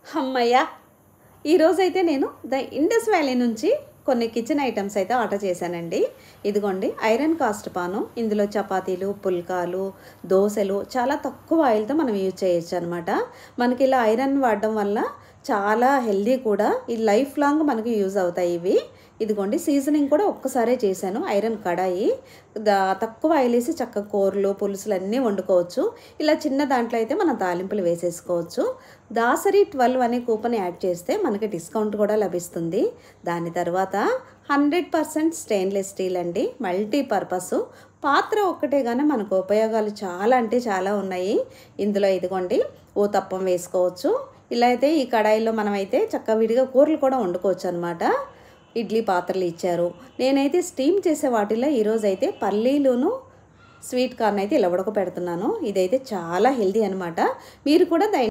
హమ్మయ్య! ఈరోజైతే నేను ద ఇండస్ వ్యాలీ నుంచి కొన్ని కిచెన్ ఐటమ్స్ అయితే ఆర్డర్ చేశానండి. ఇదిగోండి ఐరన్ కాస్ట్ పాను. ఇందులో చపాతీలు, పుల్కాలు, దోసెలు చాలా తక్కువ ఆయిల్‌తో మనం యూజ్ చేయొచ్చనమాట. మనకి ఇలా ఐరన్ వాడడం వల్ల చాలా హెల్తీ కూడా. ఈ లైఫ్ లాంగ్ మనకి యూజ్ అవుతాయి ఇవి. ఇదిగోండి సీజనింగ్ కూడా ఒక్కసారే చేశాను. ఐరన్ కడాయి. తక్కువ ఆయిల్ వేసి చక్కగా కూరలు, పులుసులు అన్నీ వండుకోవచ్చు. ఇలా చిన్న దాంట్లో అయితే మనం తాలింపులు వేసేసుకోవచ్చు. దాసరి 12 అనే కూపన్ యాడ్ చేస్తే మనకి డిస్కౌంట్ కూడా లభిస్తుంది. దాని తర్వాత 100% స్టెయిన్లెస్ స్టీల్ అండి. మల్టీపర్పస్ పాత్ర ఒక్కటే కానీ మనకు ఉపయోగాలు చాలా అంటే చాలా ఉన్నాయి. ఇందులో ఇదిగోండి ఊతప్పం వేసుకోవచ్చు. ఇలా అయితే ఈ కడాయిలో మనమైతే చక్కగా విడిగా కూరలు కూడా వండుకోవచ్చు అనమాట. ఇడ్లీ పాత్రలు ఇచ్చారు. నేనైతే స్టీమ్ చేసే వాటిలో ఈరోజైతే పల్లీలును స్వీట్ కార్న్ అయితే ఇలా ఉడకపెడుతున్నాను. ఇదైతే చాలా హెల్తీ అనమాట. మీరు కూడా